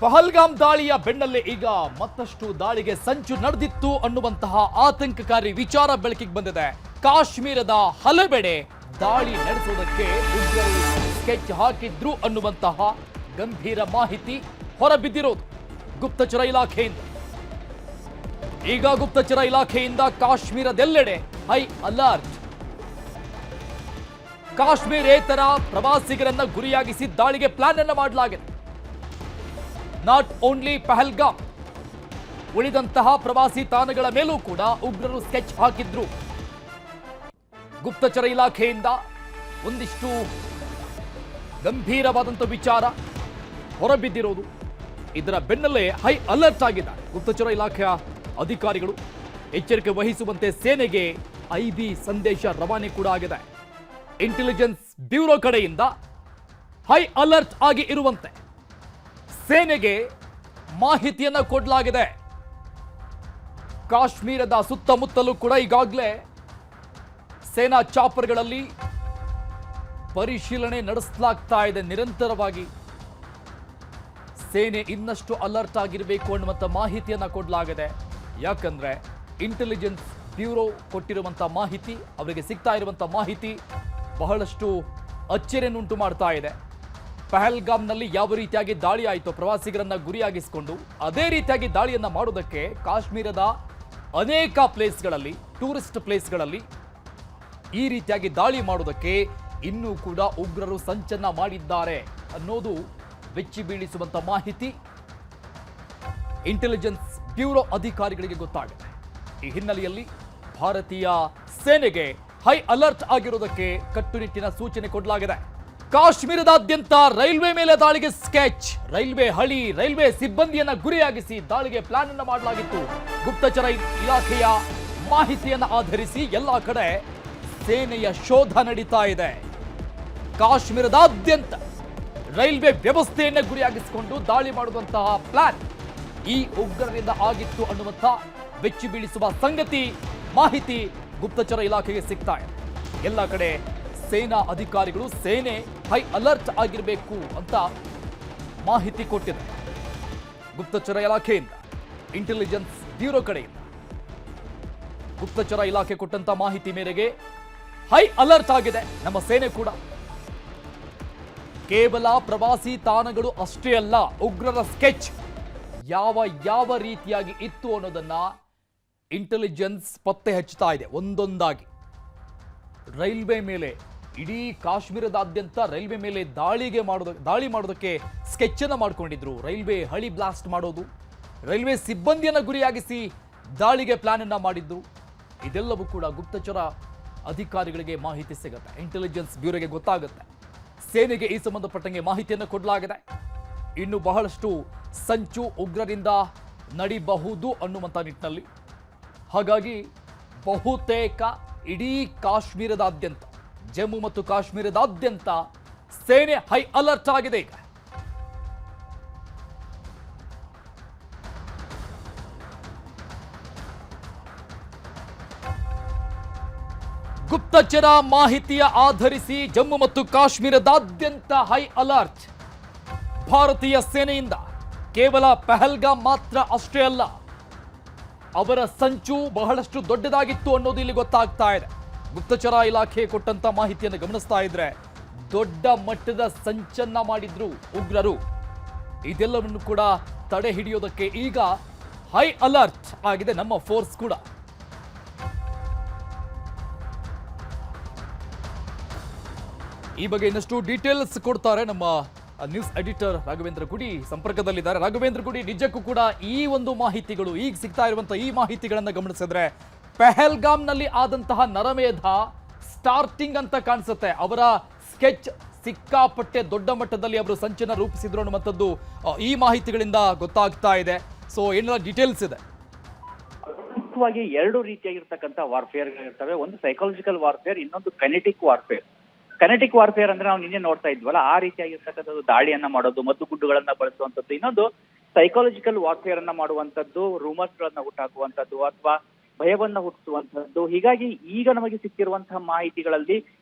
ಪಹಲ್ಗಾಮ್ ದಾಳಿಯ ಬೆನ್ನಲ್ಲೇ ಈಗ ಮತ್ತಷ್ಟು ದಾಳಿಗೆ ಸಂಚು ನಡೆದಿತ್ತು ಅನ್ನುವಂತಹ ಆತಂಕಕಾರಿ ವಿಚಾರ ಬೆಳಕಿಗೆ ಬಂದಿದೆ. ಕಾಶ್ಮೀರದ ಹಲವೆಡೆ ದಾಳಿ ನಡೆಸುವುದಕ್ಕೆ ಉಗ್ರರು ಸ್ಕೆಚ್ ಹಾಕಿದ್ರು ಅನ್ನುವಂತಹ ಗಂಭೀರ ಮಾಹಿತಿ ಹೊರಬಿದ್ದಿರೋದು ಗುಪ್ತಚರ ಇಲಾಖೆಯಿಂದ. ಈಗ ಗುಪ್ತಚರ ಇಲಾಖೆಯಿಂದ ಕಾಶ್ಮೀರದೆಲ್ಲೆಡೆ ಹೈ ಅಲರ್ಟ್. ಕಾಶ್ಮೀರೇತರ ಪ್ರವಾಸಿಗರನ್ನ ಗುರಿಯಾಗಿಸಿ ದಾಳಿಗೆ ಪ್ಲಾನ್ ಅನ್ನು ಮಾಡಲಾಗಿದೆ. ನಾಟ್ ಓನ್ಲಿ ಪಹಲ್ಗಾಮ್, ಉಳಿದಂತಹ ಪ್ರವಾಸಿ ತಾಣಗಳ ಮೇಲೂ ಕೂಡ ಉಗ್ರರು ಸ್ಕೆಚ್ ಹಾಕಿದ್ರು. ಗುಪ್ತಚರ ಇಲಾಖೆಯಿಂದ ಒಂದಿಷ್ಟು ಗಂಭೀರವಾದಂಥ ವಿಚಾರ ಹೊರಬಿದ್ದಿರೋದು. ಇದರ ಬೆನ್ನಲ್ಲೇ ಹೈ ಅಲರ್ಟ್ ಆಗಿದ್ದಾರೆ ಗುಪ್ತಚರ ಇಲಾಖೆಯ ಅಧಿಕಾರಿಗಳು. ಎಚ್ಚರಿಕೆ ವಹಿಸುವಂತೆ ಸೇನೆಗೆ ಐಬಿ ಸಂದೇಶ ರವಾನೆ ಕೂಡ ಆಗಿದೆ. ಇಂಟೆಲಿಜೆನ್ಸ್ ಬ್ಯೂರೋ ಕಡೆಯಿಂದ ಹೈ ಅಲರ್ಟ್ ಆಗಿ ಇರುವಂತೆ ಸೇನೆಗೆ ಮಾಹಿತಿಯನ್ನ ಕೊಡಲಾಗಿದೆ. ಕಾಶ್ಮೀರದ ಸುತ್ತಮುತ್ತಲೂ ಕೂಡ ಈಗಾಗಲೇ ಸೇನಾ ಚಾಪರ್ಗಳಲ್ಲಿ ಪರಿಶೀಲನೆ ನಡೆಸಲಾಗ್ತಾ ಇದೆ. ನಿರಂತರವಾಗಿ ಸೇನೆ ಇನ್ನಷ್ಟು ಅಲರ್ಟ್ ಆಗಿರಬೇಕು ಅನ್ನುವಂಥ ಮಾಹಿತಿಯನ್ನ ಕೊಡಲಾಗಿದೆ. ಯಾಕಂದ್ರೆ ಇಂಟೆಲಿಜೆನ್ಸ್ ಬ್ಯೂರೋ ಕೊಟ್ಟಿರುವಂತಹ ಮಾಹಿತಿ, ಅವರಿಗೆ ಸಿಗ್ತಾ ಇರುವಂತಹ ಮಾಹಿತಿ ಬಹಳಷ್ಟು ಅಚ್ಚರಿಯನ್ನುಂಟು ಮಾಡ್ತಾ ಇದೆ. ಪಹಲ್ಗಾಮ್ನಲ್ಲಿ ಯಾವ ರೀತಿಯಾಗಿ ದಾಳಿ ಆಯಿತು ಪ್ರವಾಸಿಗರನ್ನ ಗುರಿಯಾಗಿಸಿಕೊಂಡು, ಅದೇ ರೀತಿಯಾಗಿ ದಾಳಿಯನ್ನ ಮಾಡೋದಕ್ಕೆ ಕಾಶ್ಮೀರದ ಅನೇಕ ಪ್ಲೇಸ್ಗಳಲ್ಲಿ, ಟೂರಿಸ್ಟ್ ಪ್ಲೇಸ್ಗಳಲ್ಲಿ ಈ ರೀತಿಯಾಗಿ ದಾಳಿ ಮಾಡೋದಕ್ಕೆ ಇನ್ನೂ ಕೂಡ ಉಗ್ರರು ಸಂಚನ್ನ ಮಾಡಿದ್ದಾರೆ ಅನ್ನೋದು ಬೆಚ್ಚಿ ಬೀಳಿಸುವಂತ ಮಾಹಿತಿ ಇಂಟೆಲಿಜೆನ್ಸ್ ಬ್ಯೂರೋ ಅಧಿಕಾರಿಗಳಿಗೆ ಗೊತ್ತಾಗಿದೆ. ಈ ಹಿನ್ನೆಲೆಯಲ್ಲಿ ಭಾರತೀಯ ಸೇನೆಗೆ ಹೈ ಅಲರ್ಟ್ ಆಗಿರುವುದಕ್ಕೆ ಕಟ್ಟುನಿಟ್ಟಿನ ಸೂಚನೆ ಕೊಡಲಾಗಿದೆ. ಕಾಶ್ಮೀರದಾದ್ಯಂತ ರೈಲ್ವೆ ಮೇಲೆ ದಾಳಿಗೆ ಸ್ಕೆಚ್. ರೈಲ್ವೆ ಹಳಿ, ರೈಲ್ವೆ ಸಿಬ್ಬಂದಿಯನ್ನ ಗುರಿಯಾಗಿಸಿ ದಾಳಿಗೆ ಪ್ಲಾನ್ ಅನ್ನು ಮಾಡಲಾಗಿತ್ತು. ಗುಪ್ತಚರ ಇಲಾಖೆಯ ಮಾಹಿತಿಯನ್ನು ಆಧರಿಸಿ ಎಲ್ಲಾ ಕಡೆ ಸೇನೆಯ ಶೋಧ ನಡೀತಾ ಇದೆ. ಕಾಶ್ಮೀರದಾದ್ಯಂತ ರೈಲ್ವೆ ವ್ಯವಸ್ಥೆಯನ್ನ ಗುರಿಯಾಗಿಸಿಕೊಂಡು ದಾಳಿ ಮಾಡುವಂತಹ ಪ್ಲಾನ್ ಈ ಉಗ್ರರಿಂದ ಆಗಿತ್ತು ಅನ್ನುವಂಥ ಬೆಚ್ಚಿ ಬೀಳಿಸುವ ಸಂಗತಿ, ಮಾಹಿತಿ ಗುಪ್ತಚರ ಇಲಾಖೆಗೆ ಸಿಗ್ತಾ ಇದೆ. ಎಲ್ಲ ಕಡೆ ಸೇನಾ ಅಧಿಕಾರಿಗಳು ಸೇನೆ ಹೈ ಅಲರ್ಟ್ ಆಗಿರಬೇಕು ಅಂತ ಮಾಹಿತಿ ಕೊಟ್ಟಿದೆ. ಗುಪ್ತಚರ ಇಲಾಖೆಯಿಂದ, ಇಂಟೆಲಿಜೆನ್ಸ್ ಬ್ಯೂರೋ ಕಡೆಯಿಂದ ಗುಪ್ತಚರ ಇಲಾಖೆ ಕೊಟ್ಟಂತ ಮಾಹಿತಿ ಮೇರೆಗೆ ಹೈ ಅಲರ್ಟ್ ಆಗಿದೆ ನಮ್ಮ ಸೇನೆ ಕೂಡ. ಕೇವಲ ಪ್ರವಾಸಿ ತಾಣಗಳು ಅಷ್ಟೇ ಅಲ್ಲ, ಉಗ್ರರ ಸ್ಕೆಚ್ ಯಾವ ರೀತಿಯಾಗಿ ಇತ್ತು ಅನ್ನೋದನ್ನ ಇಂಟೆಲಿಜೆನ್ಸ್ ಪತ್ತೆ ಹಚ್ಚುತ್ತಾ ಇದೆ ಒಂದೊಂದಾಗಿ. ರೈಲ್ವೆ ಮೇಲೆ, ಇಡೀ ಕಾಶ್ಮೀರದಾದ್ಯಂತ ರೈಲ್ವೆ ಮೇಲೆ ದಾಳಿ ಮಾಡೋದಕ್ಕೆ ಸ್ಕೆಚ್ ಅನ್ನ ಮಾಡ್ಕೊಂಡಿದ್ರು. ರೈಲ್ವೆ ಹಳಿ ಬ್ಲಾಸ್ಟ್ ಮಾಡೋದು, ರೈಲ್ವೆ ಸಿಬ್ಬಂದಿಯನ್ನ ಗುರಿಯಾಗಿಸಿ ದಾಳಿಗೆ ಪ್ಲಾನ್ ಅನ್ನ ಮಾಡಿದ್ರು. ಇದೆಲ್ಲವೂ ಕೂಡ ಗುಪ್ತಚರ ಅಧಿಕಾರಿಗಳಿಗೆ ಮಾಹಿತಿ ಸಿಗುತ್ತೆ, ಇಂಟೆಲಿಜೆನ್ಸ್ ಬ್ಯೂರೋಗೆ ಗೊತ್ತಾಗುತ್ತೆ. ಸೇನೆಗೆ ಈ ಸಂಬಂಧಪಟ್ಟಂಗೆ ಮಾಹಿತಿಯನ್ನು ಕೊಡಲಾಗಿದೆ. ಇನ್ನು ಬಹಳಷ್ಟು ಸಂಚು ಉಗ್ರರಿಂದ ನಡಿಬಹುದು ಅನ್ನುವಂಥ ನಿಟ್ಟಿನಲ್ಲಿ. ಹಾಗಾಗಿ ಬಹುತೇಕ ಇಡೀ ಕಾಶ್ಮೀರದಾದ್ಯಂತ, ಜಮ್ಮು ಮತ್ತು ಕಾಶ್ಮೀರದಾದ್ಯಂತ ಸೇನೆ ಹೈ ಅಲರ್ಟ್ ಆಗಿದೆ ಈಗ. ಗುಪ್ತಚರ ಮಾಹಿತಿಯ ಆಧರಿಸಿ ಜಮ್ಮು ಮತ್ತು ಕಾಶ್ಮೀರದಾದ್ಯಂತ ಹೈ ಅಲರ್ಟ್. ಭಾರತೀಯ ಸೇನೆಯಿಂದ ಕೇವಲ ಪಹಲ್ಗಾಮ್ ಮಾತ್ರ ಅಷ್ಟೇ ಅಲ್ಲ, ಅವರ ಸಂಚು ಬಹಳಷ್ಟು ದೊಡ್ಡದಾಗಿತ್ತು ಅನ್ನೋದು ಇಲ್ಲಿ ಗೊತ್ತಾಗ್ತಾ ಇದೆ. ಗುಪ್ತಚರ ಇಲಾಖೆ ಕೊಟ್ಟಂತ ಮಾಹಿತಿಯನ್ನು ಗಮನಿಸ್ತಾ ಇದ್ರೆ ದೊಡ್ಡ ಮಟ್ಟದ ಸಂಚನ್ನ ಮಾಡಿದ್ರು ಉಗ್ರರು. ಇದೆಲ್ಲವನ್ನು ಕೂಡ ತಡೆ ಹಿಡಿಯೋದಕ್ಕೆ ಈಗ ಹೈ ಅಲರ್ಟ್ ಆಗಿದೆ ನಮ್ಮ ಫೋರ್ಸ್ ಕೂಡ. ಈ ಬಗ್ಗೆ ಇನ್ನಷ್ಟು ಡೀಟೇಲ್ಸ್ ಕೊಡ್ತಾರೆ ನಮ್ಮ ನ್ಯೂಸ್ ಎಡಿಟರ್ ರಾಘವೇಂದ್ರ ಗುಡಿ ಸಂಪರ್ಕದಲ್ಲಿದ್ದಾರೆ. ರಾಘವೇಂದ್ರ ಗುಡಿ, ನಿಜಕ್ಕೂ ಕೂಡ ಈ ಒಂದು ಮಾಹಿತಿಗಳು, ಈಗ ಸಿಗ್ತಾ ಇರುವಂತಹ ಈ ಮಾಹಿತಿಗಳನ್ನ ಗಮನಿಸಿದ್ರೆ ಪಹಲ್ಗಾಮ್ನಲ್ಲಿ ಆದಂತಹ ನರಮೇಧ ಸ್ಟಾರ್ಟಿಂಗ್ ಅಂತ ಕಾಣಿಸುತ್ತೆ. ಅವರ ಸ್ಕೆಚ್ ಸಿಕ್ಕಾಪಟ್ಟೆ ದೊಡ್ಡ ಮಟ್ಟದಲ್ಲಿ ಅವರು ಸಂಚನ ರೂಪಿಸಿದ್ರು ಅನ್ನುವಂಥದ್ದು ಈ ಮಾಹಿತಿಗಳಿಂದ ಗೊತ್ತಾಗ್ತಾ ಇದೆ. ಸೊ ಏನೆಲ್ಲ ಡೀಟೇಲ್ಸ್ ಇದೆ? ಮುಖ್ಯವಾಗಿ ಎರಡು ರೀತಿಯಾಗಿರ್ತಕ್ಕಂಥ ವಾರ್ಫೇರ್ ಇರ್ತವೆ. ಒಂದು ಸೈಕಾಲಜಿಕಲ್ ವಾರ್ಫೇರ್, ಇನ್ನೊಂದು ಕೈನೆಟಿಕ್ ವಾರ್ಫೇರ್. ಕೈನೆಟಿಕ್ ವಾರ್ಫೇರ್ ಅಂದ್ರೆ ನಾವು ನಿನ್ನೆ ನೋಡ್ತಾ ಇದ್ವಲ್ಲ, ಆ ರೀತಿಯಾಗಿರ್ತಕ್ಕಂಥದ್ದು ದಾಳಿಯನ್ನ ಮಾಡೋದು, ಮದ್ದು ಗುಡ್ಡುಗಳನ್ನ ಬಳಸುವಂತದ್ದು. ಇನ್ನೊಂದು ಸೈಕಾಲಜಿಕಲ್ ವಾರ್ಫೇರ್ ಅನ್ನ ಮಾಡುವಂತದ್ದು, ರೂಮರ್ಸ್ ಗಳನ್ನ ಹುಟ್ಟಾಕುವಂತದ್ದು ಅಥವಾ ಭಯವನ್ನ ಹುಟ್ಟಿಸುವಂತದ್ದು. ಹೀಗಾಗಿ ಈಗ ನಮಗೆ ಸಿಕ್ಕಿರುವಂತಹ ಮಾಹಿತಿಗಳಲ್ಲಿ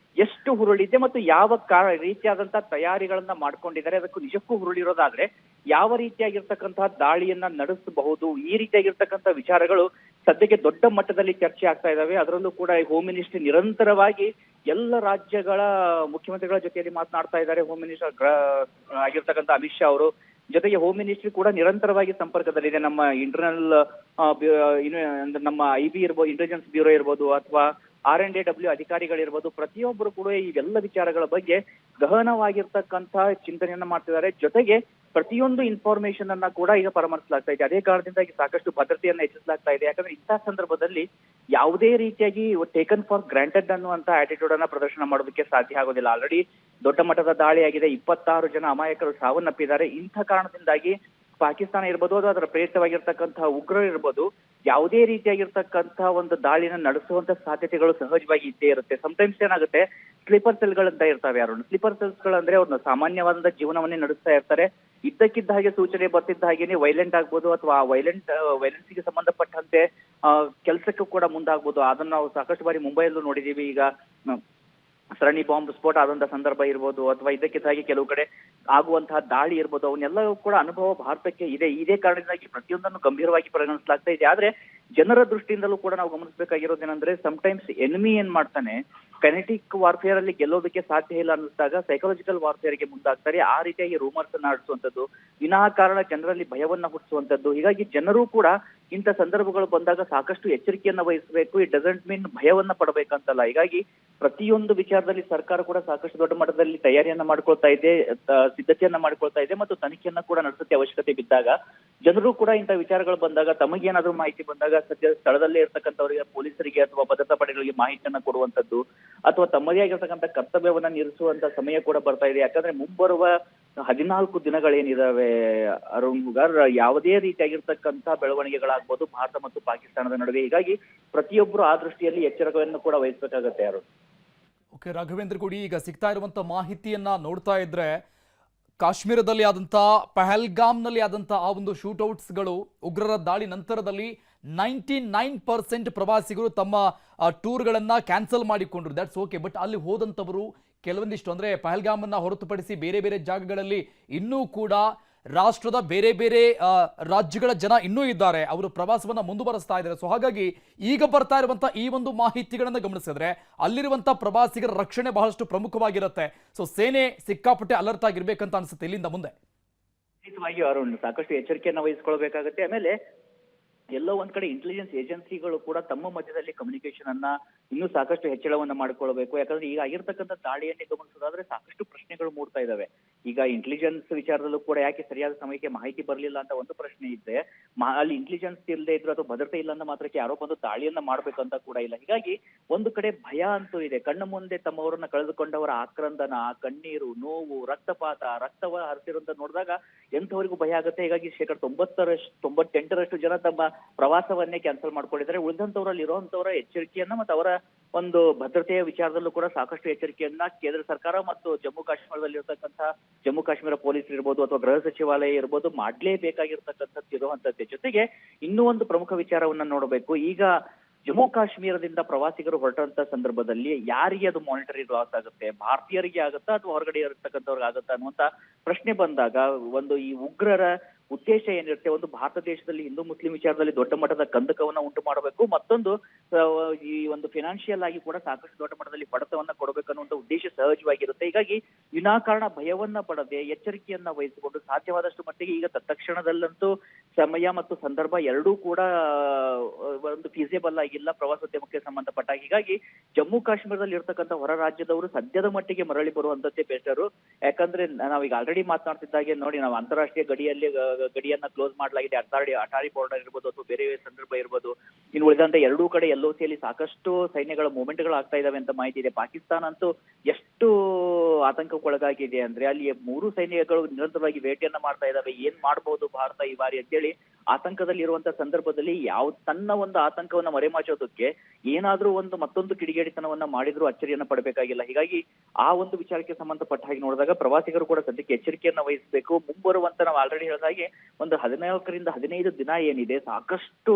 ಎಷ್ಟು ಹುರುಳಿದೆ ಮತ್ತು ಯಾವ ರೀತಿಯಾದಂತಹ ತಯಾರಿಗಳನ್ನ ಮಾಡ್ಕೊಂಡಿದ್ದಾರೆ, ಅದಕ್ಕೂ ನಿಜಕ್ಕೂ ಹುರುಳಿರೋದಾದ್ರೆ ಯಾವ ರೀತಿಯಾಗಿರ್ತಕ್ಕಂತಹ ದಾಳಿಯನ್ನ ನಡೆಸಬಹುದು, ಈ ರೀತಿಯಾಗಿರ್ತಕ್ಕಂಥ ವಿಚಾರಗಳು ಸದ್ಯಕ್ಕೆ ದೊಡ್ಡ ಮಟ್ಟದಲ್ಲಿ ಚರ್ಚೆ ಆಗ್ತಾ ಇದಾವೆ. ಅದರಲ್ಲೂ ಕೂಡ ಹೋಮ್ ಮಿನಿಸ್ಟ್ರಿ ನಿರಂತರವಾಗಿ ಎಲ್ಲ ರಾಜ್ಯಗಳ ಮುಖ್ಯಮಂತ್ರಿಗಳ ಜೊತೆಯಲ್ಲಿ ಮಾತನಾಡ್ತಾ ಇದ್ದಾರೆ. ಹೋಮ್ ಮಿನಿಸ್ಟರ್ ಆಗಿರ್ತಕ್ಕಂಥ ಅಮಿತ್ ಶಾ ಅವರು, ಜೊತೆಗೆ ಹೋಮ್ ಮಿನಿಸ್ಟ್ರಿ ಕೂಡ ನಿರಂತರವಾಗಿ ಸಂಪರ್ಕದಲ್ಲಿದೆ. ನಮ್ಮ ಇಂಟರ್ನಲ್ ನಮ್ಮ IB ಇರ್ಬೋದು, ಇಂಟೆಲಿಜೆನ್ಸ್ ಬ್ಯೂರೋ ಇರ್ಬೋದು, ಅಥವಾ R&AW ಅಧಿಕಾರಿಗಳಿರ್ಬೋದು, ಪ್ರತಿಯೊಬ್ಬರು ಕೂಡ ಇವೆಲ್ಲ ವಿಚಾರಗಳ ಬಗ್ಗೆ ಗಹನವಾಗಿರ್ತಕ್ಕಂಥ ಚಿಂತನೆಯನ್ನ ಮಾಡ್ತಿದ್ದಾರೆ. ಜೊತೆಗೆ ಪ್ರತಿಯೊಂದು ಇನ್ಫಾರ್ಮೇಶನ್ ಅನ್ನ ಕೂಡ ಈಗ ಪರಾಮರ್ಶಿಸಲಾಗ್ತಾ ಇದೆ. ಅದೇ ಕಾರಣದಿಂದಾಗಿ ಸಾಕಷ್ಟು ಭದ್ರತೆಯನ್ನ ಹೆಚ್ಚಿಸಲಾಗ್ತಾ ಇದೆ. ಯಾಕಂದ್ರೆ ಇಂತಹ ಸಂದರ್ಭದಲ್ಲಿ ಯಾವುದೇ ರೀತಿಯಾಗಿ ಟೇಕನ್ ಫಾರ್ ಗ್ರಾಂಟೆಡ್ ಅನ್ನುವಂತ ಆಟಿಟ್ಯೂಡ್ ಅನ್ನ ಪ್ರದರ್ಶನ ಮಾಡೋದಕ್ಕೆ ಸಾಧ್ಯ ಆಗೋದಿಲ್ಲ. ಆಲ್ರೆಡಿ ದೊಡ್ಡ ಮಟ್ಟದ ದಾಳಿಯಾಗಿದೆ, 26 ಜನ ಅಮಾಯಕರು ಸಾವನ್ನಪ್ಪಿದ್ದಾರೆ. ಇಂಥ ಕಾರಣದಿಂದಾಗಿ ಪಾಕಿಸ್ತಾನ ಇರ್ಬೋದು, ಅದು ಅದರ ಪ್ರೇರಿತವಾಗಿರ್ತಕ್ಕಂತಹ ಉಗ್ರರು ಇರ್ಬೋದು, ಯಾವುದೇ ರೀತಿಯಾಗಿರ್ತಕ್ಕಂತಹ ಒಂದು ದಾಳಿನ ನಡೆಸುವಂತ ಸಾಧ್ಯತೆಗಳು ಸಹಜವಾಗಿ ಇದ್ದೇ ಇರುತ್ತೆ. ಸಮಟೈಮ್ಸ್ ಏನಾಗುತ್ತೆ, ಸ್ಲೀಪರ್ ಸೆಲ್ಗಳಂತ ಇರ್ತಾವೆ. ಯಾರು ಸ್ಲೀಪರ್ ಸೆಲ್ಸ್ಗಳಂದ್ರೆ ಅವ್ರನ್ನ ಸಾಮಾನ್ಯವಾದಂತಹ ಜೀವನವನ್ನೇ ನಡೆಸ್ತಾ ಇರ್ತಾರೆ. ಇದ್ದಕ್ಕಿದ್ದ ಹಾಗೆ ಸೂಚನೆ ಬರ್ತಿದ್ದ ಹಾಗೇನೆ ವೈಲೆಂಟ್ ಆಗ್ಬೋದು, ಅಥವಾ ವೈಲೆನ್ಸ್ಗೆ ಸಂಬಂಧಪಟ್ಟಂತೆ ಕೆಲಸಕ್ಕೂ ಕೂಡ ಮುಂದಾಗ್ಬೋದು. ಅದನ್ನ ನಾವು ಸಾಕಷ್ಟು ಬಾರಿ ಮುಂಬೈಯಲ್ಲೂ ನೋಡಿದೀವಿ. ಈಗ ಸರಣಿ ಬಾಂಬ್ ಸ್ಫೋಟ ಆದಂತಹ ಸಂದರ್ಭ ಇರ್ಬೋದು, ಅಥವಾ ಇದಕ್ಕಿದ್ದ ಹಾಗೆ ಕೆಲವು ಕಡೆ ಆಗುವಂತಹ ದಾಳಿ ಇರ್ಬೋದು, ಅವನ್ನೆಲ್ಲವೂ ಕೂಡ ಅನುಭವ ಭಾರತಕ್ಕೆ ಇದೆ. ಇದೇ ಕಾರಣದಿಂದಾಗಿ ಪ್ರತಿಯೊಂದನ್ನು ಗಂಭೀರವಾಗಿ ಪರಿಗಣಿಸಲಾಗ್ತಾ ಇದೆ. ಆದ್ರೆ ಜನರ ದೃಷ್ಟಿಯಿಂದಲೂ ಕೂಡ ನಾವು ಗಮನಿಸಬೇಕಾಗಿರೋದೇನಂದ್ರೆ, ಸಮಟೈಮ್ಸ್ ಎನಿಮಿ ಏನ್ ಮಾಡ್ತಾನೆ, ಕೈನೆಟಿಕ್ ವಾರ್ಫೇರ್ ಅಲ್ಲಿ ಗೆಲ್ಲೋದಕ್ಕೆ ಸಾಧ್ಯ ಇಲ್ಲ ಅನ್ನಿಸಿದಾಗ ಸೈಕಾಲಜಿಕಲ್ ವಾರ್ಫೇರ್ಗೆ ಮುಂದಾಗ್ತಾರೆ. ಆ ರೀತಿಯಾಗಿ ರೂಮರ್ಸ್ ಅನ್ನ ಆಡಿಸುವಂತದ್ದು, ವಿನಾಕಾರಣ ಜನರಲ್ಲಿ ಭಯವನ್ನ ಹುಟ್ಟಿಸುವಂತದ್ದು. ಹೀಗಾಗಿ ಜನರು ಕೂಡ ಇಂಥ ಸಂದರ್ಭಗಳು ಬಂದಾಗ ಸಾಕಷ್ಟು ಎಚ್ಚರಿಕೆಯನ್ನ ವಹಿಸಬೇಕು. ಇಟ್ ಡಸಂಟ್ ಮೀನ್ ಭಯವನ್ನ ಪಡಬೇಕಂತಲ್ಲ. ಹೀಗಾಗಿ ಪ್ರತಿಯೊಂದು ವಿಚಾರದಲ್ಲಿ ಸರ್ಕಾರ ಕೂಡ ಸಾಕಷ್ಟು ದೊಡ್ಡ ಮಟ್ಟದಲ್ಲಿ ತಯಾರಿಯನ್ನ ಮಾಡ್ಕೊಳ್ತಾ ಇದೆ, ಸಿದ್ಧತೆಯನ್ನ ಮಾಡ್ಕೊಳ್ತಾ ಇದೆ, ಮತ್ತು ತನಿಖೆಯನ್ನ ಕೂಡ ನಡೆಸೋಕೆ ಅವಶ್ಯಕತೆ ಬಿದ್ದಾಗ ಜನರು ಕೂಡ ಇಂಥ ವಿಚಾರಗಳು ಬಂದಾಗ, ತಮಗೇನಾದ್ರೂ ಮಾಹಿತಿ ಬಂದಾಗ ಸದ್ಯ ಸ್ಥಳದಲ್ಲೇ ಇರ್ತಕ್ಕಂಥವರಿಗೆ, ಪೊಲೀಸರಿಗೆ ಅಥವಾ ಭದ್ರತಾ ಪಡೆಗಳಿಗೆ ಮಾಹಿತಿಯನ್ನ ಕೊಡುವಂತದ್ದು, ಅಥವಾ ತಮ್ಮದೇ ಆಗಿರ್ತಕ್ಕಂಥ ಕರ್ತವ್ಯವನ್ನ ನಿರ್ವಹಿಸುವಂತ ಸಮಯ ಕೂಡ ಬರ್ತಾ ಇದೆ. ಯಾಕಂದ್ರೆ ಮುಂಬರುವ 14 ದಿನಗಳೇನಿದಾವೆ ಅರುಣ್ ಹುಗಾರ್, ಯಾವುದೇ ರೀತಿಯಾಗಿರ್ತಕ್ಕಂಥ ಬೆಳವಣಿಗೆಗಳಾಗ್ಬೋದು ಭಾರತ ಮತ್ತು ಪಾಕಿಸ್ತಾನದ ನಡುವೆ. ಹೀಗಾಗಿ ಪ್ರತಿಯೊಬ್ಬರು ಆ ದೃಷ್ಟಿಯಲ್ಲಿ ಎಚ್ಚರಿಕೆಯನ್ನು ಕೂಡ ವಹಿಸಬೇಕಾಗತ್ತೆ. ಯಾರು ಓಕೆ, ರಾಘವೇಂದ್ರ ಗುಡಿ, ಈಗ ಸಿಗ್ತಾ ಇರುವಂತ ಮಾಹಿತಿಯನ್ನ ನೋಡ್ತಾ ಇದ್ರೆ, ಕಾಶ್ಮೀರದಲ್ಲಿ ಆದಂಥ, ಪಹಲ್ಗಾಮ್ನಲ್ಲಿ ಆದಂಥ ಆ ಒಂದು ಶೂಟ್ಔಟ್ಸ್ಗಳು, ಉಗ್ರರ ದಾಳಿ ನಂತರದಲ್ಲಿ 99% ಪ್ರವಾಸಿಗರು ತಮ್ಮ ಟೂರ್ಗಳನ್ನು ಕ್ಯಾನ್ಸಲ್ ಮಾಡಿಕೊಂಡ್ರು. That's okay. ಬಟ್ ಅಲ್ಲಿ ಹೋದಂಥವರು ಕೆಲವೊಂದಿಷ್ಟು, ಅಂದರೆ ಪಹಲ್ಗಾಮನ್ನು ಹೊರತುಪಡಿಸಿ ಬೇರೆ ಬೇರೆ ಜಾಗಗಳಲ್ಲಿ ಇನ್ನೂ ಕೂಡ ರಾಷ್ಟ್ರದ ಬೇರೆ ಬೇರೆ ರಾಜ್ಯಗಳ ಜನ ಇನ್ನೂ ಇದ್ದಾರೆ. ಅವರು ಪ್ರವಾಸವನ್ನು ಮುಂದುವರಿಸ್ತಾ ಇದ್ದಾರೆ. ಸೊ ಹಾಗಾಗಿ ಈಗ ಬರ್ತಾ ಇರುವಂಥ ಈ ಒಂದು ಮಾಹಿತಿಗಳನ್ನು ಗಮನಿಸಿದ್ರೆ, ಅಲ್ಲಿರುವಂಥ ಪ್ರವಾಸಿಗರ ರಕ್ಷಣೆ ಬಹಳಷ್ಟು ಪ್ರಮುಖವಾಗಿರುತ್ತೆ. ಸೊ ಸೇನೆ ಸಿಕ್ಕಾಪಟ್ಟೆ ಅಲರ್ಟ್ ಆಗಿರ್ಬೇಕಂತ ಅನ್ಸುತ್ತೆ ಇಲ್ಲಿಂದ ಮುಂದೆ. ಖಂಡಿತವಾಗಿಯೂ ಅರುಣ್, ಸಾಕಷ್ಟು ಎಚ್ಚರಿಕೆಯನ್ನ ವಹಿಸ್ಕೊಳ್ಬೇಕಾಗತ್ತೆ. ಆಮೇಲೆ ಎಲ್ಲೋ ಒಂದ್ ಕಡೆ ಇಂಟೆಲಿಜೆನ್ಸ್ ಏಜೆನ್ಸಿಗಳು ಕೂಡ ತಮ್ಮ ಮಧ್ಯದಲ್ಲಿ ಕಮ್ಯುನಿಕೇಶನ್ ಅನ್ನ ಇನ್ನೂ ಸಾಕಷ್ಟು ಹೆಚ್ಚಳವನ್ನ ಮಾಡ್ಕೊಳ್ಬೇಕು. ಯಾಕಂದ್ರೆ ಈಗ ಆಗಿರ್ತಕ್ಕಂಥ ದಾಳಿಯನ್ನೇ ಗಮನಿಸೋದಾದ್ರೆ ಸಾಕಷ್ಟು ಪ್ರಶ್ನೆಗಳು ಮೂಡ್ತಾ ಇದಾವೆ. ಈಗ ಇಂಟೆಲಿಜೆನ್ಸ್ ವಿಚಾರದಲ್ಲೂ ಕೂಡ ಯಾಕೆ ಸರಿಯಾದ ಸಮಯಕ್ಕೆ ಮಾಹಿತಿ ಬರಲಿಲ್ಲ ಅಂತ ಒಂದು ಪ್ರಶ್ನೆ ಇದೆ. ಅಲ್ಲಿ ಇಂಟೆಲಿಜೆನ್ಸ್ ಇಲ್ಲದೆ ಇದ್ರು ಅಥವಾ ಭದ್ರತೆ ಇಲ್ಲ ಅಂದ ಮಾತ್ರಕ್ಕೆ ಯಾರೋ ಬಂದು ದಾಳಿಯನ್ನ ಮಾಡ್ಬೇಕಂತ ಕೂಡ ಇಲ್ಲ. ಹೀಗಾಗಿ ಒಂದು ಕಡೆ ಭಯ ಅಂತೂ ಇದೆ. ಕಣ್ಣ ಮುಂದೆ ತಮ್ಮವರನ್ನ ಕಳೆದುಕೊಂಡವರ ಆಕ್ರಂದನ, ಕಣ್ಣೀರು, ನೋವು, ರಕ್ತಪಾತ, ರಕ್ತವ ಹರಿಸಿರುವಂತ ನೋಡಿದಾಗ ಎಂಥವರಿಗೂ ಭಯ ಆಗುತ್ತೆ. ಹೀಗಾಗಿ 98% ಜನ ತಮ್ಮ ಪ್ರವಾಸವನ್ನೇ ಕ್ಯಾನ್ಸಲ್ ಮಾಡ್ಕೊಂಡಿದ್ದಾರೆ. ಉಳಿದಂತವರಲ್ಲಿ ಇರುವಂತವರ ಎಚ್ಚರಿಕೆಯನ್ನ ಮತ್ತು ಅವರ ಒಂದು ಭದ್ರತೆಯ ವಿಚಾರದಲ್ಲೂ ಕೂಡ ಸಾಕಷ್ಟು ಎಚ್ಚರಿಕೆಯನ್ನ ಕೇಂದ್ರ ಸರ್ಕಾರ ಮತ್ತು ಜಮ್ಮು ಕಾಶ್ಮೀರದಲ್ಲಿ ಇರತಕ್ಕಂಥ ಜಮ್ಮು ಕಾಶ್ಮೀರ ಪೊಲೀಸ್ ಇರ್ಬೋದು, ಅಥವಾ ಗೃಹ ಸಚಿವಾಲಯ ಇರ್ಬೋದು, ಮಾಡ್ಲೇಬೇಕಾಗಿರ್ತಕ್ಕಂಥದ್ದು ಇರುವಂತದ್ದೇ. ಜೊತೆಗೆ ಇನ್ನೂ ಒಂದು ಪ್ರಮುಖ ವಿಚಾರವನ್ನ ನೋಡಬೇಕು. ಈಗ ಜಮ್ಮು ಕಾಶ್ಮೀರದಿಂದ ಪ್ರವಾಸಿಗರು ಹೊರಟಂತ ಸಂದರ್ಭದಲ್ಲಿ ಯಾರಿಗೆ ಅದು ಮಾನಿಟರಿ ಲಾಸ್ ಆಗುತ್ತೆ, ಭಾರತೀಯರಿಗೆ ಆಗುತ್ತಾ ಅಥವಾ ಹೊರಗಡೆ ಇರತಕ್ಕಂಥವ್ರಿಗೆ ಆಗುತ್ತಾ ಅನ್ನುವಂತ ಪ್ರಶ್ನೆ ಬಂದಾಗ, ಒಂದು ಈ ಉಗ್ರರ ಉದ್ದೇಶ ಏನಿರುತ್ತೆ, ಒಂದು ಭಾರತ ದೇಶದಲ್ಲಿ ಹಿಂದೂ ಮುಸ್ಲಿಂ ವಿಚಾರದಲ್ಲಿ ದೊಡ್ಡ ಮಟ್ಟದ ಕಂದಕವನ್ನ ಉಂಟು ಮಾಡಬೇಕು, ಮತ್ತೊಂದು ಈ ಒಂದು ಫಿನಾನ್ಷಿಯಲ್ ಆಗಿ ಕೂಡ ಸಾಕಷ್ಟು ದೊಡ್ಡ ಮಟ್ಟದಲ್ಲಿ ಬಡತವನ್ನ ಕೊಡಬೇಕು ಅನ್ನುವಂಥ ಉದ್ದೇಶ ಸಹಜವಾಗಿರುತ್ತೆ. ಹೀಗಾಗಿ ವಿನಾಕಾರಣ ಭಯವನ್ನ ಪಡದೆ ಎಚ್ಚರಿಕೆಯನ್ನ ವಹಿಸಿಕೊಂಡು ಸಾಧ್ಯವಾದಷ್ಟು ಮಟ್ಟಿಗೆ, ಈಗ ತತ್ಕ್ಷಣದಲ್ಲಂತೂ ಸಮಯ ಮತ್ತು ಸಂದರ್ಭ ಎರಡೂ ಕೂಡ ಒಂದು ಫೀಸೇಬಲ್ ಆಗಿಲ್ಲ ಪ್ರವಾಸೋದ್ಯಮಕ್ಕೆ ಸಂಬಂಧಪಟ್ಟ. ಹೀಗಾಗಿ ಜಮ್ಮು ಕಾಶ್ಮೀರದಲ್ಲಿ ಇರ್ತಕ್ಕಂಥ ಹೊರ ರಾಜ್ಯದವರು ಸದ್ಯದ ಮಟ್ಟಿಗೆ ಮರಳಿ ಬರುವಂತದ್ದೇ ಬೆಟರು. ಯಾಕಂದ್ರೆ ನಾವೀಗ ಆಲ್ರೆಡಿ ಮಾತನಾಡ್ತಿದ್ದಾಗೆ ನೋಡಿ, ನಾವು ಅಂತಾರಾಷ್ಟ್ರೀಯ ಗಡಿಯನ್ನ ಕ್ಲೋಸ್ ಮಾಡಲಾಗಿದೆ. ಅಟಾರಿ ಬಾರ್ಡರ್ ಇರ್ಬೋದು ಅಥವಾ ಬೇರೆ ಸಂದರ್ಭ ಇರ್ಬೋದು. ಇನ್ನು ಉಳಿದಂತೆ ಎರಡೂ ಕಡೆ LOC ಯಲ್ಲಿ ಸಾಕಷ್ಟು ಸೈನ್ಯಗಳ ಮೂವ್ಮೆಂಟ್ಗಳು ಆಗ್ತಾ ಇದಾವೆ ಅಂತ ಮಾಹಿತಿ ಇದೆ. ಪಾಕಿಸ್ತಾನ ಅಂತೂ ಎಷ್ಟು ಆತಂಕಕ್ಕೊಳಗಾಗಿದೆ ಅಂದ್ರೆ, ಅಲ್ಲಿ 3 ಸೈನ್ಯಗಳು ನಿರಂತರವಾಗಿ ಭೇಟಿಯನ್ನ ಮಾಡ್ತಾ ಇದಾವೆ. ಏನ್ ಮಾಡಬಹುದು ಭಾರತ ಈ ಬಾರಿ ಅಂತೇಳಿ ಆತಂಕದಲ್ಲಿ ಇರುವಂತ ಸಂದರ್ಭದಲ್ಲಿ ತನ್ನ ಒಂದು ಆತಂಕವನ್ನ ಮರೆಮಾಚೋದಕ್ಕೆ ಏನಾದ್ರೂ ಮತ್ತೊಂದು ಕಿಡಿಗೇಡಿತನವನ್ನ ಮಾಡಿದ್ರು ಅಚ್ಚರಿಯನ್ನ ಪಡಬೇಕಾಗಿಲ್ಲ. ಹೀಗಾಗಿ ಆ ಒಂದು ವಿಚಾರಕ್ಕೆ ಸಂಬಂಧಪಟ್ಟ ಹಾಗೆ ನೋಡಿದಾಗ ಪ್ರವಾಸಿಗರು ಕೂಡ ಸದ್ಯಕ್ಕೆ ಎಚ್ಚರಿಕೆಯನ್ನ ವಹಿಸಬೇಕು. ಮುಂಬರುವಂತ ನಾವು ಆಲ್ರೆಡಿ ಹೇಳಿದ ಹಾಗೆ ಒಂದು 14 ರಿಂದ 15 ದಿನ ಏನಿದೆ, ಸಾಕಷ್ಟು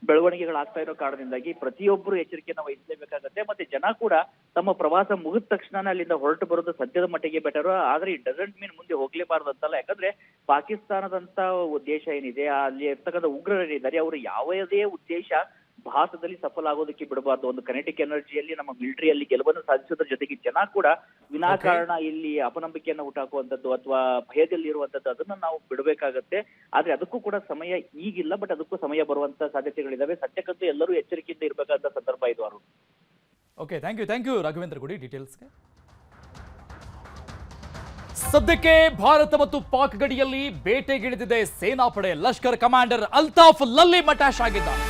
ಬೆಳವಣಿಗೆಗಳಾಗ್ತಾ ಇರೋ ಕಾರಣದಿಂದಾಗಿ ಪ್ರತಿಯೊಬ್ಬರು ಎಚ್ಚರಿಕೆಯನ್ನು ವಹಿಸಲೇಬೇಕಾಗತ್ತೆ. ಮತ್ತೆ ಜನ ಕೂಡ ತಮ್ಮ ಪ್ರವಾಸ ಮುಗಿದ ತಕ್ಷಣ ಅಲ್ಲಿಂದ ಹೊರಟು ಬರೋದು ಸದ್ಯದ ಮಟ್ಟಿಗೆ ಬೆಟರ್. ಆದ್ರೆ ಇಟ್ ಡಸಂಟ್ ಮೀನ್ ಮುಂದೆ ಹೋಗ್ಲೇಬಾರ್ದು ಅಂತಲ್ಲ. ಯಾಕಂದ್ರೆ ಪಾಕಿಸ್ತಾನದಂತ ಉದ್ದೇಶ ಏನಿದೆ, ಅಲ್ಲಿ ಇರ್ತಕ್ಕಂಥ ಉಗ್ರರೇನಿದ್ದಾರೆ ಅವರು ಯಾವುದೇ ಉದ್ದೇಶ ಭಾರತದಲ್ಲಿ ಸಫಲ ಆಗೋದಕ್ಕೆ ಬಿಡಬಾರ್ದು. ಒಂದು ಕೈನೆಟಿಕ್ ಎನರ್ಜಿಯಲ್ಲಿ ನಮ್ಮ ಮಿಲಿಟರಿಯಲ್ಲಿ ಗೆಲುವನ್ನು ಸಾಧಿಸೋದ್ರ ಜೊತೆಗೆ ಜನ ಕೂಡ ವಿನಾಕಾರಣ ಇಲ್ಲಿ ಅಪನಂಬಿಕೆಯನ್ನು ಹುಟ್ಟಾಕುವಂಥದ್ದು ಅಥವಾ ಭಯದಲ್ಲಿ ಇರುವಂತದ್ದು ಅದನ್ನ ನಾವು ಬಿಡಬೇಕಾಗತ್ತೆ. ಆದ್ರೆ ಅದಕ್ಕೂ ಕೂಡ ಸಮಯ ಈಗಿಲ್ಲ, ಬಟ್ ಅದಕ್ಕೂ ಸಮಯ ಬರುವಂತ ಸಾಧ್ಯತೆಗಳಿದಾವೆ. ಸದ್ಯಕ್ಕಂತೂ ಎಲ್ಲರೂ ಎಚ್ಚರಿಕೆಯಿಂದ ಇರಬೇಕಾದ ಸಂದರ್ಭ ಇದು. ಅವರು ಓಕೆ, ಥ್ಯಾಂಕ್ ಯು ರಾಘವೇಂದ್ರ ಗುಡಿ ಡೀಟೇಲ್ಸ್ಗೆ. ಸದ್ಯಕ್ಕೆ ಭಾರತ ಮತ್ತು ಪಾಕ್ ಗಡಿಯಲ್ಲಿ ಬೇಟೆಗಿಳಿದಿದೆ ಸೇನಾಪಡೆ. ಲಷ್ಕರ್ ಕಮಾಂಡರ್ ಅಲ್ತಾಫ್ ಲಲ್ಲಿ ಮಟಾಶ್ ಆಗಿದ್ದಾರೆ.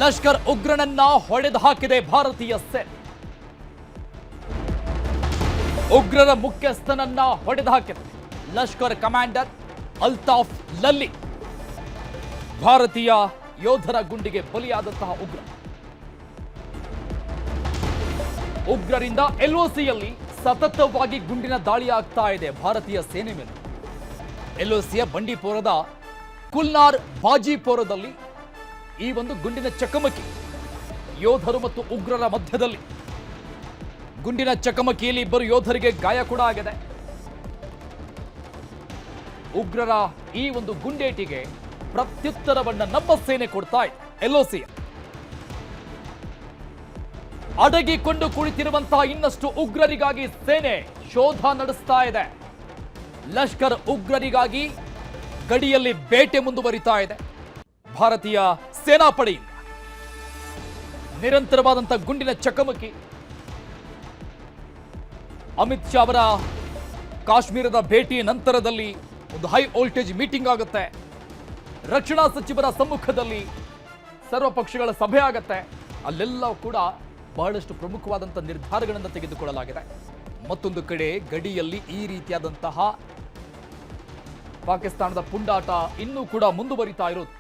ಲಷ್ಕರ್ ಉಗ್ರನನ್ನ ಹೊಡೆದು ಹಾಕಿದೆ ಭಾರತೀಯ ಸೇನೆ. ಉಗ್ರರ ಮುಖ್ಯಸ್ಥನನ್ನ ಹೊಡೆದು ಹಾಕಿದೆ ಲಷ್ಕರ್ ಕಮಾಂಡರ್ ಅಲ್ತಾಫ್ ಲಲ್ಲಿ. ಭಾರತೀಯ ಯೋಧರ ಗುಂಡಿಗೆ ಬಲಿಯಾದಂತಹ ಉಗ್ರರಿಂದ ಎಲ್ಒಸಿಯಲ್ಲಿ ಸತತವಾಗಿ ಗುಂಡಿನ ದಾಳಿ ಆಗ್ತಾ ಇದೆ ಭಾರತೀಯ ಸೇನೆ ಮೇಲೆ. ಎಲ್ಒಸಿಯ ಬಂಡೀಪುರದ ಕುಲ್ನಾರ್ ಬಾಜಿಪುರದಲ್ಲಿ ಈ ಒಂದು ಗುಂಡಿನ ಚಕಮಕಿ, ಯೋಧರು ಮತ್ತು ಉಗ್ರರ ಮಧ್ಯದಲ್ಲಿ ಗುಂಡಿನ ಚಕಮಕಿಯಲ್ಲಿ ಇಬ್ಬರು ಯೋಧರಿಗೆ ಗಾಯ ಕೂಡ ಆಗಿದೆ. ಉಗ್ರರ ಈ ಒಂದು ಗುಂಡೇಟಿಗೆ ಪ್ರತ್ಯುತ್ತರವನ್ನ ನಮ್ಮ ಸೇನೆ ಕೊಡ್ತಾ ಇದೆ. ಎಲ್ಒಸಿ ಅಡಗಿಕೊಂಡು ಕುಳಿತಿರುವಂತಹ ಇನ್ನಷ್ಟು ಉಗ್ರರಿಗಾಗಿ ಸೇನೆ ಶೋಧ ನಡೆಸ್ತಾ ಇದೆ. ಲಷ್ಕರ್ ಉಗ್ರರಿಗಾಗಿ ಗಡಿಯಲ್ಲಿ ಬೇಟೆ ಮುಂದುವರಿತಾ ಇದೆ. ಭಾರತೀಯ ಸೇನಾಪಡೆಯಿಂದ ನಿರಂತರವಾದಂತಹ ಗುಂಡಿನ ಚಕಮಕಿ. ಅಮಿತ್ ಶಾ ಅವರ ಕಾಶ್ಮೀರದ ಭೇಟಿ ನಂತರದಲ್ಲಿ ಒಂದು ಹೈ ವೋಲ್ಟೇಜ್ ಮೀಟಿಂಗ್ ಆಗುತ್ತೆ. ರಕ್ಷಣಾ ಸಚಿವರ ಸಮ್ಮುಖದಲ್ಲಿ ಸರ್ವ ಪಕ್ಷಗಳ ಸಭೆ ಆಗುತ್ತೆ. ಅಲ್ಲೆಲ್ಲ ಕೂಡ ಬಹಳಷ್ಟು ಪ್ರಮುಖವಾದಂತಹ ನಿರ್ಧಾರಗಳನ್ನು ತೆಗೆದುಕೊಳ್ಳಲಾಗಿದೆ. ಮತ್ತೊಂದು ಕಡೆ ಗಡಿಯಲ್ಲಿ ಈ ರೀತಿಯಾದಂತಹ ಪಾಕಿಸ್ತಾನದ ಪುಂಡಾಟ ಇನ್ನೂ ಕೂಡ ಮುಂದುವರಿತಾ ಇರೋದು.